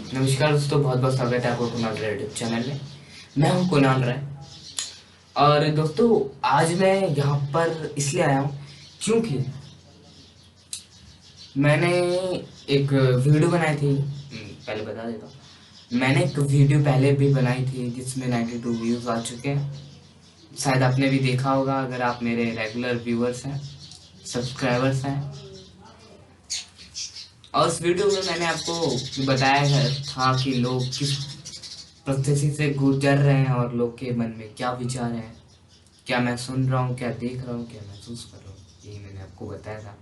नमस्कार दोस्तों, बहुत बहुत स्वागत है आपको कुणाल राय यूट्यूब चैनल में। मैं हूं कुणाल राय। और दोस्तों, आज मैं यहाँ पर इसलिए आया हूँ क्योंकि मैंने एक वीडियो बनाई थी। पहले बता देता हूँ, मैंने एक वीडियो पहले भी बनाई थी जिसमें 92 व्यूज़ आ चुके हैं। शायद आपने भी देखा होगा अगर आप मेरे रेगुलर व्यूअर्स हैं, सब्सक्राइबर्स हैं। और उस वीडियो में मैंने आपको बताया था कि लोग किस परिस्थिति से गुजर रहे हैं और लोग के मन में क्या विचार हैं, क्या मैं सुन रहा हूँ, क्या देख रहा हूँ, क्या महसूस कर रहा हूँ, यही मैंने आपको बताया था।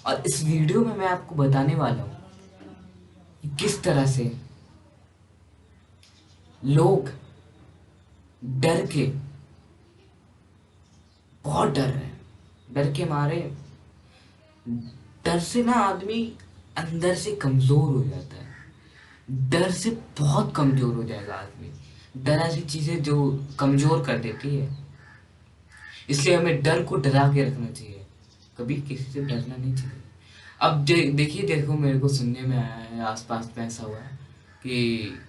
और इस वीडियो में मैं आपको बताने वाला हूँ कि किस तरह से लोग डर के, बहुत डर रहे हैं, डर के मारे, डर से ना आदमी अंदर से कमज़ोर हो जाता है। डर से बहुत कमज़ोर हो जाएगा आदमी। डर ऐसी चीज़ है जो कमज़ोर कर देती है। इसलिए हमें डर को डरा के रखना चाहिए, कभी किसी से डरना नहीं चाहिए। अब देखिए, देखो, मेरे को सुनने में आया है, आसपास में ऐसा हुआ है कि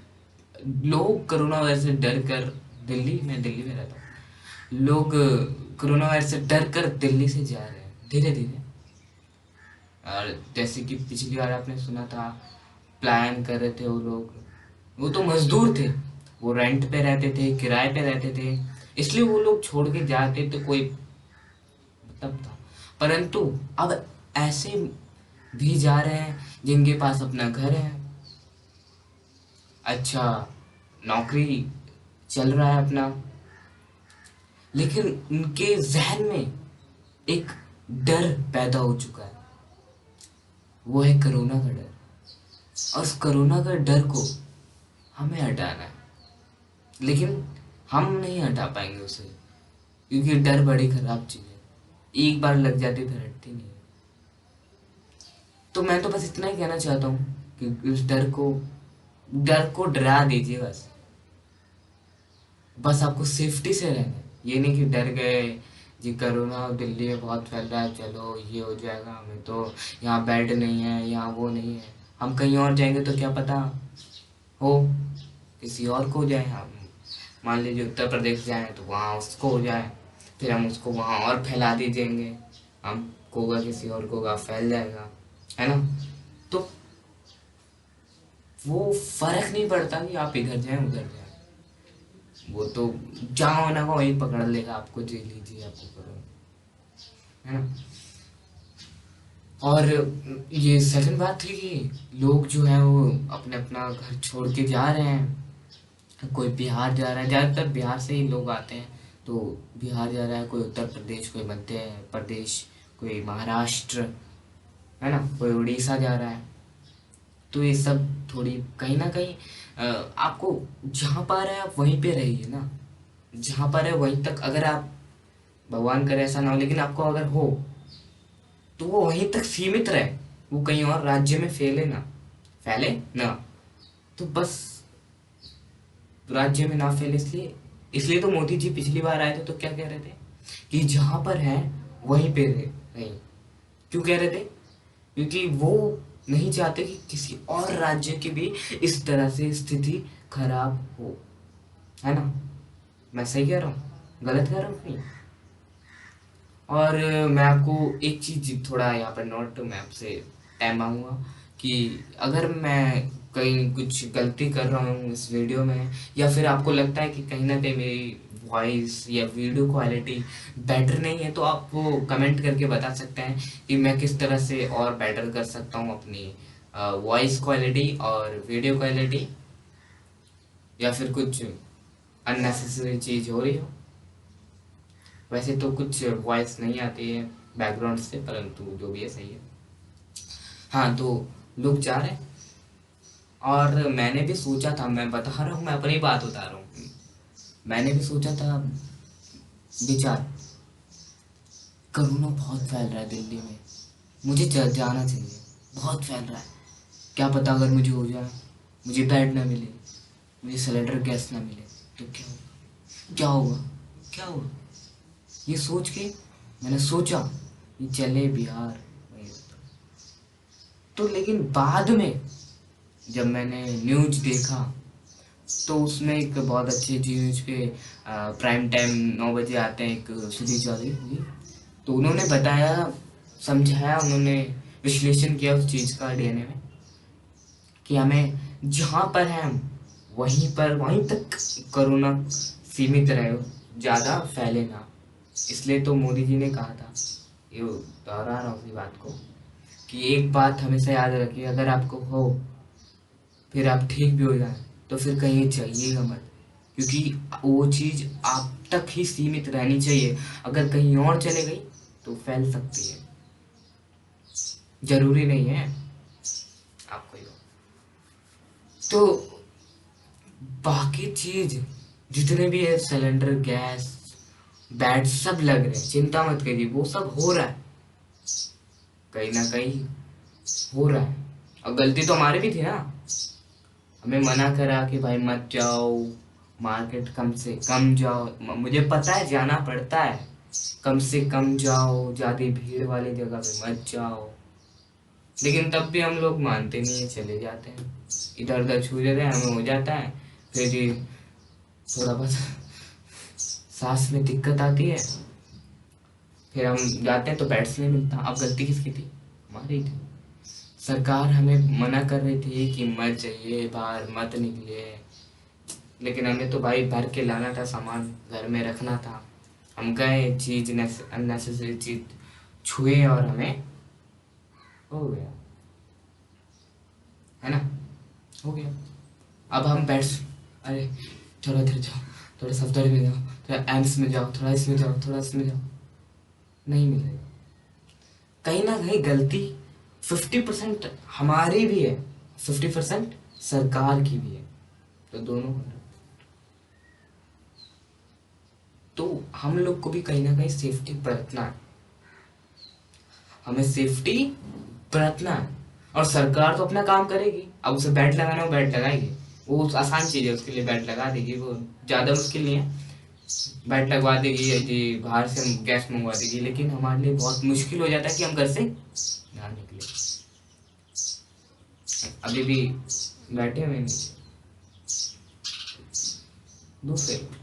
लोग कोरोना वायरस से डर कर, मैं दिल्ली में रहता हूँ, लोग कोरोना वायरस से डर कर दिल्ली से जा रहे हैं धीरे धीरे। और जैसे कि पिछली बार आपने सुना था, प्लान कर रहे थे वो लोग, वो तो मजदूर थे, वो रेंट पे रहते थे, किराए पे रहते थे, इसलिए वो लोग छोड़ के जाते तो कोई मतलब था। परंतु अब ऐसे भी जा रहे हैं जिनके पास अपना घर है, अच्छा नौकरी चल रहा है अपना, लेकिन उनके जहन में एक डर पैदा हो चुका है। वो है कोरोना का डर। और उस कोरोना का डर को हमें हटाना है, लेकिन हम नहीं हटा पाएंगे उसे, क्योंकि डर बड़ी खराब चीज़ है, एक बार लग जाती तो हटती नहीं है। तो मैं तो बस इतना ही कहना चाहता हूँ कि उस डर को डरा दीजिए बस। बस आपको सेफ्टी से रहना है, ये नहीं कि डर गए जी कोरोना दिल्ली में बहुत फैल रहा है, चलो ये हो जाएगा, हमें तो यहाँ बेड नहीं है, यहाँ वो नहीं है, हम कहीं और जाएंगे तो क्या पता हो किसी और को हो जाए। हम मान लीजिए उत्तर प्रदेश जाएं तो वहाँ उसको हो जाए, फिर हम उसको वहाँ और फैला दीजिएंगे, हमको होगा, किसी और को होगा, फैल जाएगा, है ना। तो वो फर्क नहीं पड़ता कि आप इधर जाएं उधर जाएं, वो तो जहाँ होना का वहीं पकड़ लेगा आपको, जे लीजिए आपको करो, है ना। और ये सेकंड बात थी कि लोग जो है वो अपने अपना घर छोड़ के जा रहे हैं। कोई बिहार जा रहा है, ज़्यादातर बिहार से ही लोग आते हैं, तो बिहार जा रहा है, कोई उत्तर प्रदेश, कोई मध्य प्रदेश, कोई महाराष्ट्र, है ना, कोई उड़ीसा जा रहा है। तो ये सब थोड़ी कहीं ना कहीं आपको जहाँ पर है आप वहीं पे रहिए ना, जहाँ पर है वहीं तक। अगर आप, भगवान करे ऐसा ना हो, लेकिन आपको अगर हो तो वो वहीं तक सीमित रहे, वो कहीं और राज्य में फैले ना। तो बस राज्य में ना फैले, इसलिए इसलिए तो मोदी जी पिछली बार आए थे तो क्या कह रहे थे कि जहां पर है वहीं पे रहे। क्यों कह रहे थे? क्योंकि वो नहीं चाहते कि किसी और राज्य की भी इस तरह से स्थिति खराब हो, है ना। मैं सही कह रहा हूँ, गलत कह रहा हूँ नहीं? और मैं आपको एक चीज़ थोड़ा यहाँ पर नोट, मैं आपसे टाइम मांगूंगा कि अगर मैं कहीं कुछ गलती कर रहा हूँ इस वीडियो में, या फिर आपको लगता है कि कहीं ना कहीं मेरी वॉइस या वीडियो क्वालिटी बेटर नहीं है, तो आप वो कमेंट करके बता सकते हैं कि मैं किस तरह से और बेटर कर सकता हूँ अपनी वॉइस क्वालिटी और वीडियो क्वालिटी, या फिर कुछ अननेसेसरी चीज़ हो रही हो। वैसे तो कुछ वॉइस नहीं आती है बैकग्राउंड से, परंतु जो भी है सही है। हाँ, तो लोग जा रहे हैं, और मैंने भी सोचा था, मैं बता रहा हूँ, मैं अपनी बात बता रहा हूँ, मैंने भी सोचा था, विचार, कोरोना बहुत फैल रहा है दिल्ली में, मुझे जाना चाहिए, बहुत फैल रहा है, क्या पता अगर मुझे हो जाए, मुझे बेड ना मिले, मुझे सिलेंडर गैस ना मिले, तो क्या होगा, क्या होगा, क्या होगा। ये सोच के मैंने सोचा कि चले बिहार वहीं रहता। तो लेकिन बाद में जब मैंने न्यूज देखा तो उसमें एक बहुत अच्छी न्यूज पे प्राइम टाइम 9 बजे आते हैं एक सुधीर चौधरी जी, तो उन्होंने बताया, समझाया, उन्होंने विश्लेषण किया उस चीज़ का डीएनए में कि हमें जहाँ पर है हम वहीं पर वहीं तक कोरोना सीमित रहे, ज़्यादा फैले ना। इसलिए तो मोदी जी ने कहा था, ये दोहरा रहा हूँ उसी बात को, कि एक बात हमेशा याद रखिए, अगर आपको हो फिर आप ठीक भी हो जाए तो फिर कहीं जाइएगा मत, क्योंकि वो चीज़ आप तक ही सीमित रहनी चाहिए। अगर कहीं और चले गई तो फैल सकती है, जरूरी नहीं है आपको ही हो। तो बाकी चीज जितने भी है, सिलेंडर, गैस, बेड सब लग रहे हैं, चिंता मत करिए, वो सब हो रहा है, कहीं ना कहीं हो रहा है। और गलती तो हमारी भी थी ना, हमें मना करा कि भाई मत जाओ मार्केट, कम से कम जाओ। मुझे पता है जाना पड़ता है, कम से कम जाओ, ज्यादा भीड़ वाली जगह पे मत जाओ, लेकिन तब भी हम लोग मानते नहीं है, चले जाते हैं, इधर उधर छू जाते हैं, हमें हो जाता है, फिर जी थोड़ा बहुत सांस में दिक्कत आती है, फिर हम जाते हैं तो बेड्स नहीं मिलता। अब गलती किसकी थी? हमारी थी। सरकार हमें मना कर रही थी कि मत जाइए बाहर, मत निकलिए, लेकिन हमें तो भाई भर के लाना था, सामान घर में रखना था। हम गए, चीज अननेसेसरी चीज छुए और हमें हो गया, है ना, हो गया। अब हम बैठ, अरे थोड़ा इधर जाओ, थोड़ा सफदर में जाओ, थोड़ा एम्स में जाओ, थोड़ा इसमें जाओ, थोड़ा इसमें जाओ, नहीं मिलेगा। कहीं ना कहीं गलती 50% हमारी भी है, 50% सरकार की भी है, तो दोनों हो रहा है। तो हम लोग को भी कहीं ना कहीं सेफ्टी बरतना है, हमें सेफ्टी बरतना है। और सरकार तो अपना काम करेगी, अब उसे बेड लगाना है वो बेड लगाएगी, वो आसान चीज है, उसके लिए बेड लगा देगी, वो ज्यादा मुश्किल नहीं है, बेड लगवा देगी, यदि बाहर से गैस मंगवा देगी। लेकिन हमारे लिए बहुत मुश्किल हो जाता है कि हम घर से ना निकले। अभी भी बैठे हुए नीचे दूसरे लोग,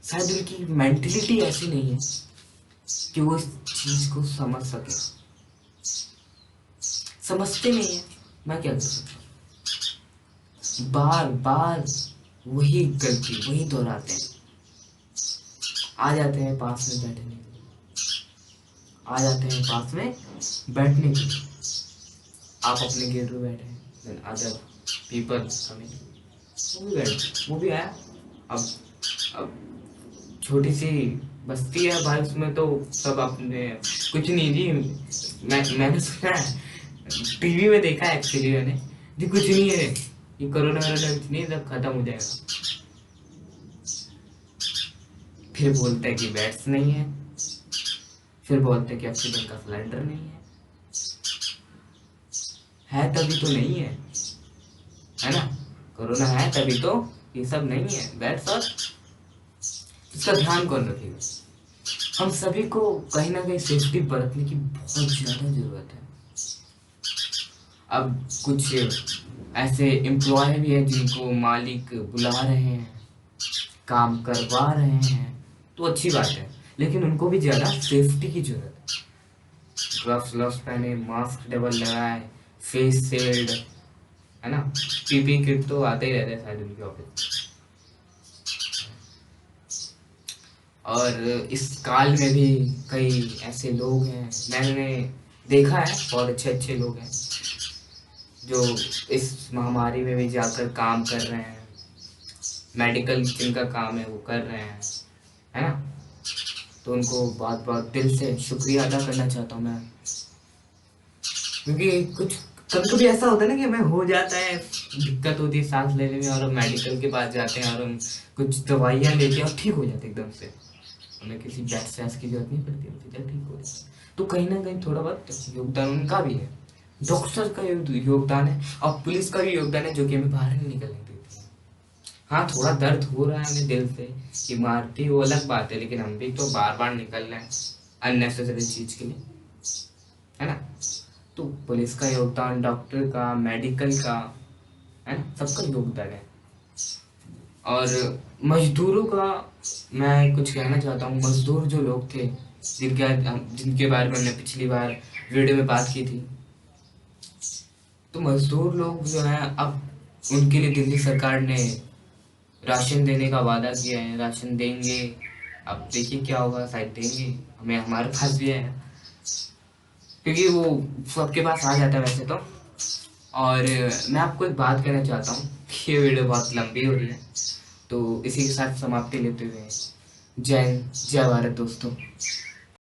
शायद उनकी मेंटेलिटी ऐसी नहीं है कि वो इस चीज को समझ सके, समझते नहीं है। मैं क्या कर सकता हूँ, बार बार वही गलती वही दोहराते हैं, आ जाते हैं पास में बैठने के लिए, आ जाते हैं पास में बैठने के लिए, आप अपने गेट पे बैठे हैं, देन अदर पीपल कमिंग, वो भी बैठ, वो भी आया। अब छोटी सी बस्ती है भाई, उसमें तो सब अपने कुछ नहीं जी। मैंने सुना है, टीवी में देखा है एक्चुअली मैंने जी, कुछ नहीं है, ये कोरोना वोरोना कुछ नहीं है, सब खत्म हो जाएगा। फिर बोलते हैं कि बेड्स नहीं है, फिर बोलते हैं कि ऑक्सीजन का सिलेंडर नहीं है तभी तो नहीं है ना, कोरोना है तभी तो ये सब नहीं है, बेड्स। और इसका ध्यान कौन रखेगा? हम सभी को कहीं ना कहीं सेफ्टी बरतने की बहुत ज्यादा जरूरत है। अब कुछ ऐसे एम्प्लॉय भी हैं जिनको मालिक बुला रहे हैं, काम करवा रहे हैं, तो अच्छी बात है, लेकिन उनको भी ज्यादा सेफ्टी की जरूरत है। ग्लव्स ग्लव्स पहने, मास्क डबल लगाए, फेस शील्ड, है ना, पीपी किट तो आते ही रहते हैं शायद उनके ऑफिस। और इस काल में भी कई ऐसे लोग हैं, मैंने देखा है, बहुत अच्छे अच्छे लोग हैं जो इस महामारी में भी जाकर काम कर रहे हैं, मेडिकल जिनका काम है वो कर रहे हैं, है ना। तो उनको बहुत बहुत दिल से शुक्रिया अदा करना चाहता हूँ मैं, क्योंकि कुछ कभी कभी ऐसा होता है ना कि हमें हो जाता है, दिक्कत होती है सांस लेने में, और हम मेडिकल के पास जाते हैं और हम कुछ दवाइयाँ लेते हैं और ठीक हो जाते हैं एकदम से, हमें किसी बेड सेंस की जरूरत नहीं पड़ती, हम सीधा ठीक हो जाते हैं। तो कहीं ना कहीं थोड़ा बहुत योगदान उनका भी है, डॉक्टर का योगदान है, और पुलिस का भी योगदान है, जो कि हमें बाहर नहीं निकलने देती है। हाँ थोड़ा दर्द हो रहा है हमें दिल से कि मारती, वो अलग बात है, लेकिन हम भी तो बार बार निकल रहे हैं अननेसेसरी चीज के लिए, है ना। तो पुलिस का योगदान, डॉक्टर का, मेडिकल का, है ना, सबका योगदान है। और मजदूरों का मैं कुछ कहना चाहता हूँ। मजदूर जो लोग थे, जिनके बारे में हमने पिछली बार वीडियो में बात की थी, तो मजदूर लोग जो हैं, अब उनके लिए दिल्ली सरकार ने राशन देने का वादा किया है, राशन देंगे। अब देखिए क्या होगा, शायद देंगे, हमें हमारे पास भी है, क्योंकि वो सबके पास आ जाता है वैसे तो। और मैं आपको एक बात कहना चाहता हूँ कि ये वीडियो बहुत लंबी हो रही है, तो इसी के साथ समाप्ति लेते हुए जय हिंद, जय भारत दोस्तों।